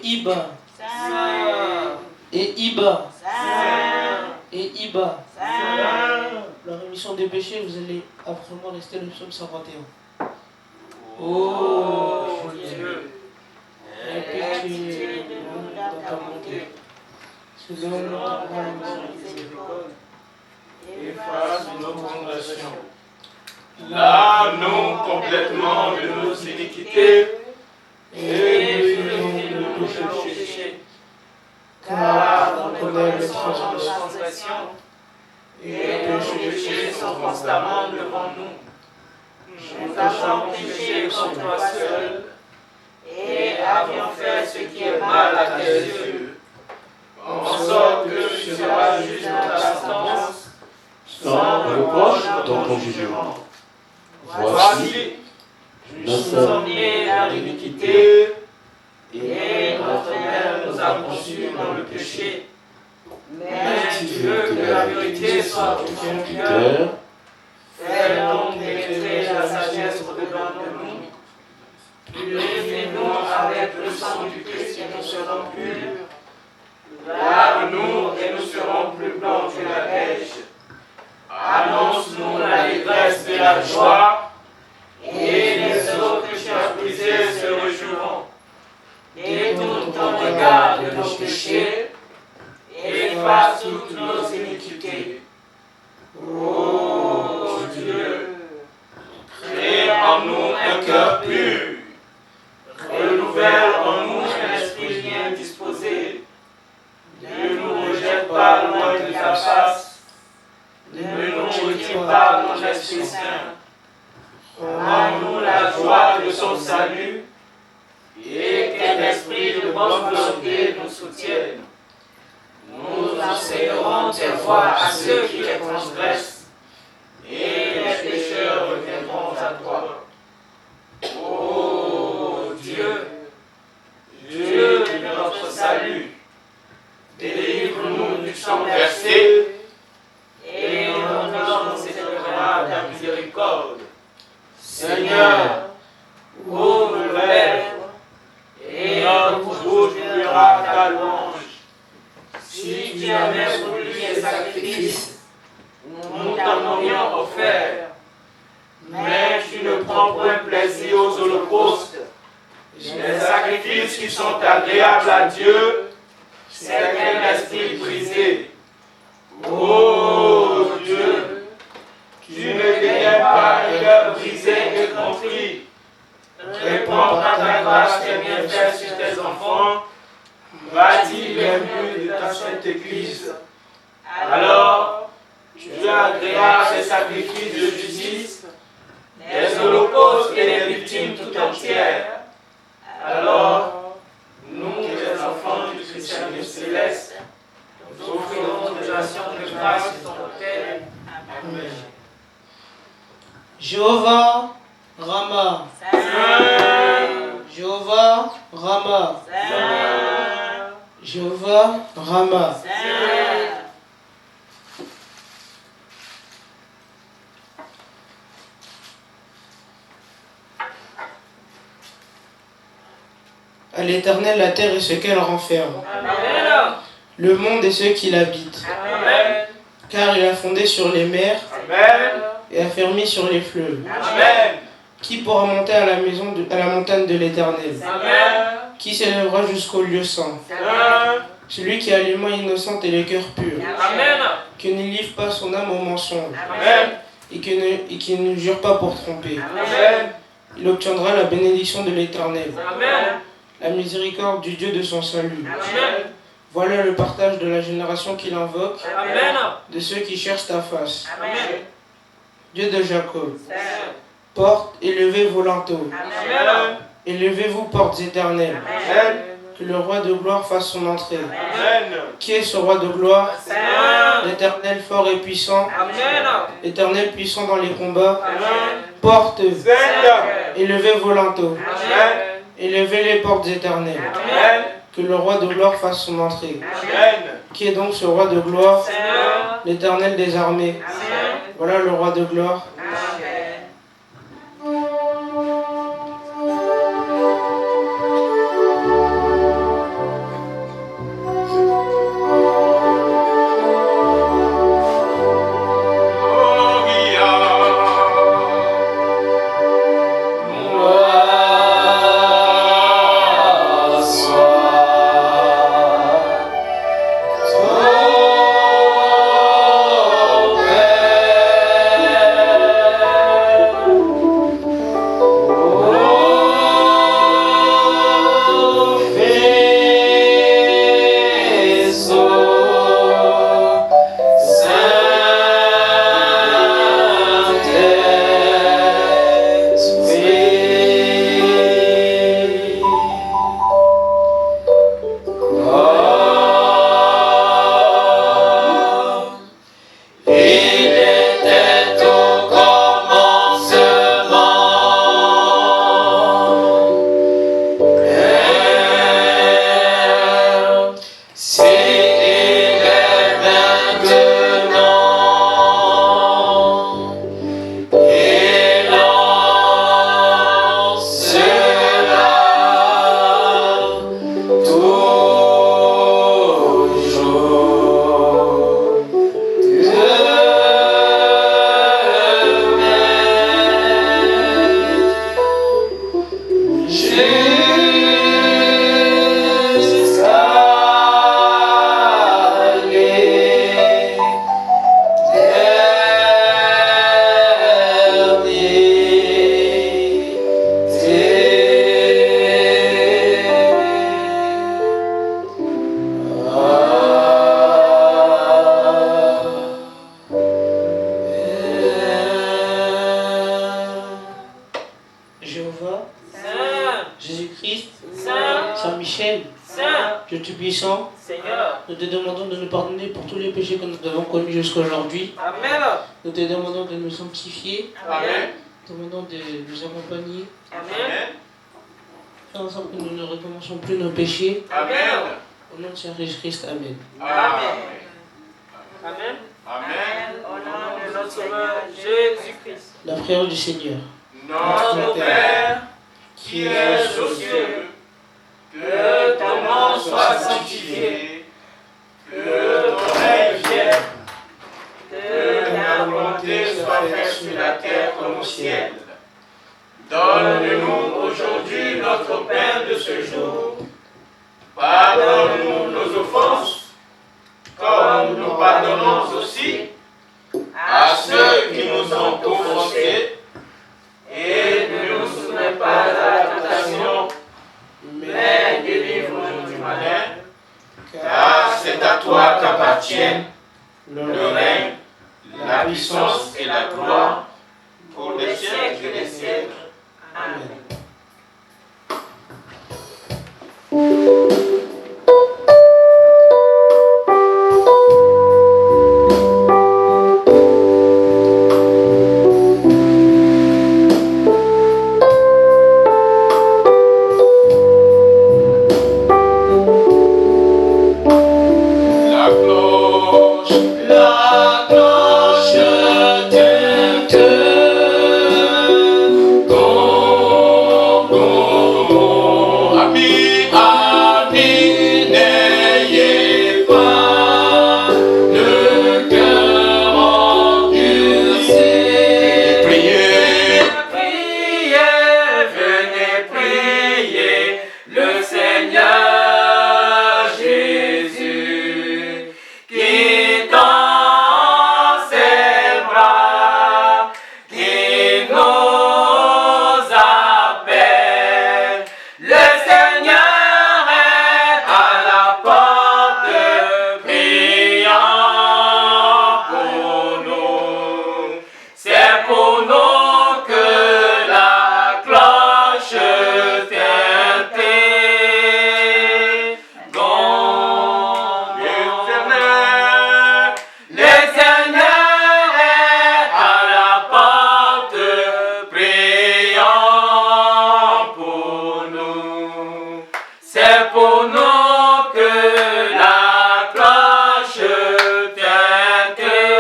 Iba. Saint. Et Iba. Saint. Et Iba. Saint. La rémission des péchés, vous allez après moi rester le psaume 51. Oh Dieu, aie pitié de nous dans ta bonté, selon ta grande miséricorde, efface nos transgressions. Lave-nous complètement de nos iniquités et purifie-nous de nos péchés. car on connaît les transgressions transgressions et nos péchés sont constamment devant nous. Nous avons péché contre toi seul et avions fait ce qui est mal à tes yeux, en sorte que tu seras juste dans ta sentence, sans reproche dans ton jugement. Voici, nous sommes nés dans l'iniquité et notre mère nous a conçus dans le péché. Mais Dieu, que la vérité soit au fond du cœur, fais donc pénétrer la sagesse au-dedans de nous. Purifiez-nous avec le sang du Christ et nous serons purs. Lave-nous et nous serons plus blancs que la neige. Annonce-nous l'allégresse de la joie, et les eaux que tu as brisées se réjouiront. Détourne ton regard de nos péchés, efface toutes nos iniquités. Ô Dieu, crée en nous un cœur pur, renouvelle en nous un esprit bien disposé. Ne nous rejette pas loin de ta face, ne nous retire pas ton Esprit Saint. Rends-nous la joie de son salut et qu'un esprit de bonne volonté nous soutienne. Nous enseignerons tes voies à ceux qui les transgressent et les pécheurs reviendront à toi. Ô Dieu, Dieu de notre salut, délivre-nous du sang versé et notre nom s'élèvera ta miséricorde. Seigneur, ouvre nos lèvres et notre bouche criera ta louange. Si tu avais voulu les sacrifices, nous t'en aurions offert. Mais tu ne prends point plaisir aux holocaustes. Les sacrifices qui sont agréables à Dieu, c'est qu'un esprit brisé. Ô Dieu, tu ne dégaines pas un cœur brisé et contrit. Réponds par ta grâce tes bienfaits sur tes enfants. Bâtis les murs de ta sainte Église. Alors, tu agréas les sacrifices de justice, les holocaustes et les victimes tout entières. Alors, nous, les enfants du Christianisme céleste, nous offrirons des actions de grâce sur ton autel. Amen. Jéhovah Rama. Jéhovah Rama. Jéhovah Rama. À l'Éternel la terre et ce qu'elle renferme, Amen. le monde et ceux qui l'habitent. Amen. Car il a fondé sur les mers Amen. et a fermé sur les fleuves. Amen. Qui pourra monter à la montagne de l'Éternel? Amen. Qui s'élèvera jusqu'au lieu saint? Celui qui a les mains innocentes et les cœurs purs, Amen. qui ne livre pas son âme au mensonge Amen. et qui ne jure pas pour tromper. Amen. Il obtiendra la bénédiction de l'Éternel, Amen. la miséricorde du Dieu de son salut. Amen. Voilà le partage de la génération qu'il invoque, Amen. de ceux qui cherchent ta face. Amen. Dieu de Jacob, portes, élevez vos linteaux, Amen. élevez-vous portes éternelles, Amen. que le roi de gloire fasse son entrée. Amen. Qui est ce roi de gloire? Seigneur. L'Éternel fort et puissant, Amen. l'Éternel puissant dans les combats. Amen. Portes, Seigneur. élevez vos linteaux, Amen. élevez les portes éternelles, Amen. que le roi de gloire fasse son entrée. Amen. Qui est donc ce roi de gloire? Seigneur. L'Éternel des armées. Amen. Voilà le roi de gloire. Amen. Saint-Michel, Saint, Dieu Tout-Puissant, Seigneur, nous te demandons de nous pardonner pour tous les péchés que nous avons commis jusqu'à aujourd'hui. Amen, Nous te demandons de nous sanctifier, Amen, nous te demandons de nous accompagner, Amen, faire en sorte que nous ne recommencions plus nos péchés. Amen, Au nom de Seigneur Jésus-Christ, Amen. Amen, Amen, Amen. au nom de notre Sauveur Jésus-Christ. La prière du Seigneur. Notre Père, qui es aux cieux, que ton nom soit sanctifié, que ton règne vienne, que ta volonté soit faite sur la terre comme au ciel. Donne-nous aujourd'hui notre pain de ce jour. Pardonne-nous nos offenses, comme nous pardonnons aussi à ceux qui nous ont offensés. Et ne nous soumets pas à la tentation, mais délivre-nous du malin, car c'est à toi qu'appartiennent le règne, la puissance et la gloire pour les siècles et les siècles. Amen. La cloche tinte, gong, gong, gong. Ami, ami, n'ayez pas le cœur endurci. Priez, Priez, venez prier le Seigneur Jésus qui tend ses bras, qui nous appelle. Le Seigneur est à la porte, priant pour nous. C'est pour nous que la cloche tintée. Gong, l'éternel, l'éternel est à la porte, priant pour nous. C'est pour nous que la cloche tintée.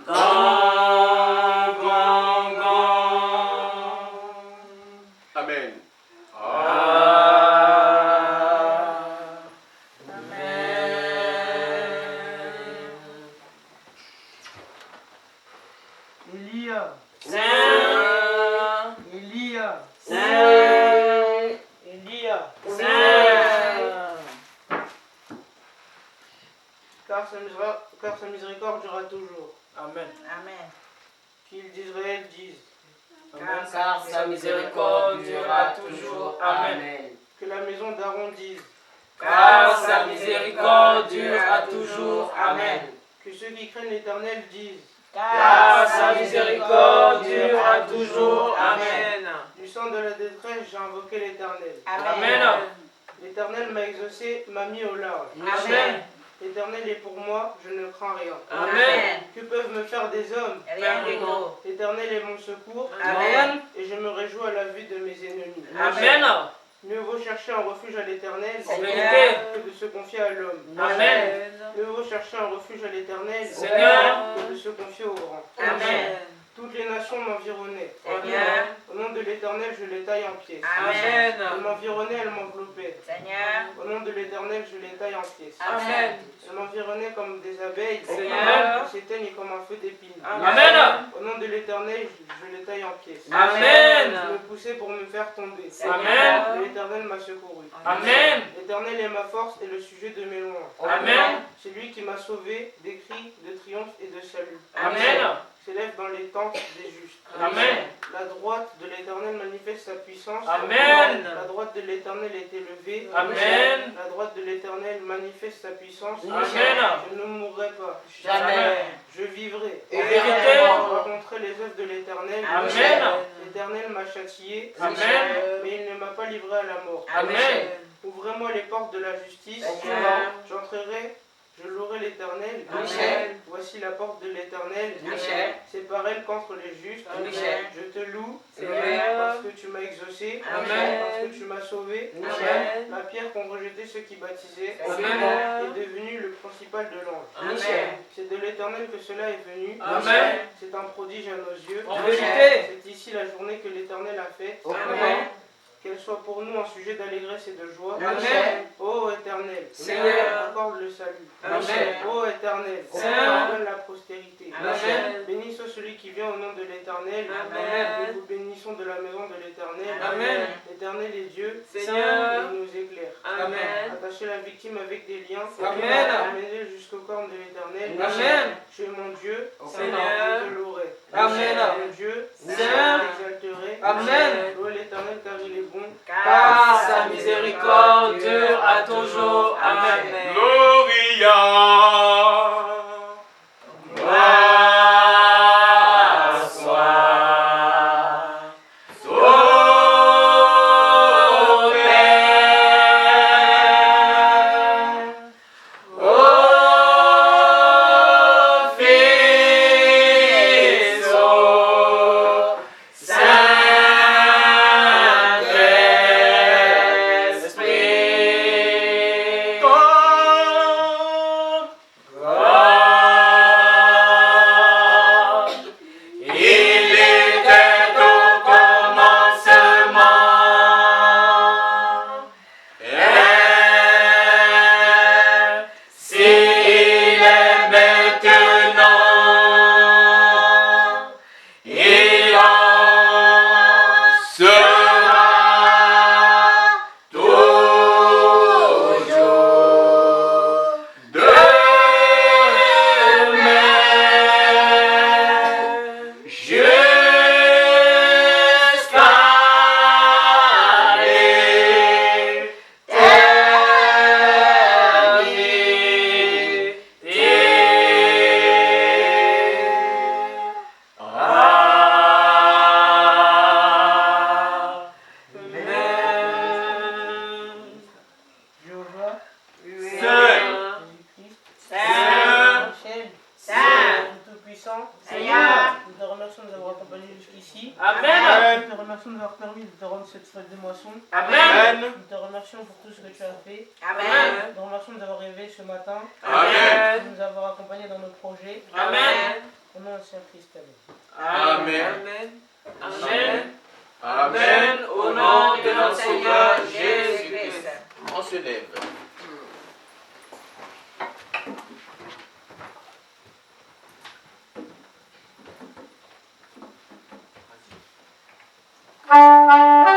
Gong, gong, gong. Amen. Elia, Saint, Elia, Saint, Elia. Saint. Car sa miséricorde durera toujours. Amen. Amen. Qu'ils d'Israël disent. Car sa miséricorde durera toujours. Amen. Que la maison d'Aaron dise. Car sa miséricorde durera toujours. Amen. Que ceux qui craignent l'Éternel disent. Car sa miséricorde durera toujours. Amen. Du sang de la détresse, j'ai invoqué l'Éternel. Amen. L'Éternel m'a exaucé, m'a mis au large. Amen. L'Éternel est pour moi, je ne crains rien. Amen. Que peuvent me faire des hommes? Rien du tout. L'Éternel est mon secours, Amen. et je me réjouis à la vue de mes ennemis. Amen. Mieux vaut chercher un refuge à l'Éternel Vérité. que de se confier à l'homme. Amen. Mieux vaut chercher un refuge à l'Éternel Seigneur. que de se confier au grand. Amen. Toutes les nations m'environnaient. Seigneur. Au nom de l'Éternel, je les taille en pièces. Amen. Elles m'environnaient, elles m'enveloppaient. Seigneur. Au nom de l'Éternel, je les taille en pièces. Amen. Elles m'environnaient comme des abeilles. Seigneur. Elles s'éteignent comme un feu d'épines. Amen. Au nom de l'Éternel, je les taille en pièces. Amen. Ils me poussaient pour me faire tomber. Amen. Mais l'Éternel m'a secouru. Amen. L'Éternel est ma force et le sujet de mes louanges. Amen. C'est lui qui m'a sauvé des cris de triomphe et de salut. Amen. S'élève dans les tentes des justes. Amen. La droite de l'Éternel manifeste sa puissance. Amen. La droite de l'Éternel est élevée. Amen. La droite de l'Éternel manifeste sa puissance. Amen. Je ne mourrai pas. Jamais. Je vivrai. Et vérité. Je raconterai les œuvres de l'Éternel. Amen. L'Éternel m'a châtié. Amen. Mais il ne m'a pas livré à la mort. Amen. Ouvrez-moi les portes de la justice. Amen. J'entrerai. Je louerai l'Éternel. Amen. Voici la porte de l'Éternel. Amen. C'est par elle qu'entre les justes. Amen. Je te loue. Amen. Parce que tu m'as exaucé. Amen. Parce que tu m'as sauvé. Amen. La pierre qu'ont rejeté ceux qui baptisaient Amen. est devenue le principal de l'ange. Amen. C'est de l'Éternel que cela est venu. Amen. C'est un prodige à nos yeux. En vérité. C'est ici la journée que l'Éternel a faite. Amen. Qu'elle soit pour nous un sujet d'allégresse et de joie. Amen. Ô Éternel, Seigneur. accorde le salut. Amen. Ô Éternel, Seigneur. donne la postérité. Amen. Béni soit celui qui vient au nom de l'Éternel. Amen. Nous vous bénissons de la maison de l'Éternel. Amen. L'Éternel est Dieu. Seigneur. Il nous éclaire. Amen. Attachez la victime avec des liens. Amen. Amenez-le jusqu'au corps de l'Éternel. Amen. Tu es mon Dieu. Seigneur. Je te louerai. Amen. Mon Dieu. Seigneur. Je t'exalterai. Amen. Louez l'Éternel car il est bon. Car sa miséricorde dure à toujours. Amen. Gloria. Gloire soit au Père, au Fils, au Saint-Esprit. Il était au commencement, ainsi il est maintenant, il en sera toujours de même jusqu'à l'éternité. Jéhovah. Saint. Jésus-Christ. Saint. Michel. Saint. Tout-Puissant. Seigneur. Nous te remercions de nous avoir accompagnés jusqu'ici. Amen. Nous te remercions de nous avoir permis de te rendre cette fête de moisson. Amen. Nous te remercions pour tout ce que tu as fait. Amen. Nous te remercions de nous avoir réveillés ce matin. Amen. De nous avoir accompagnés dans nos projets. Amen. Au nom du Seigneur Christ. Amen. Amen. Amen. Amen. Au nom de notre Seigneur Jésus-Christ. On se lève. Amen.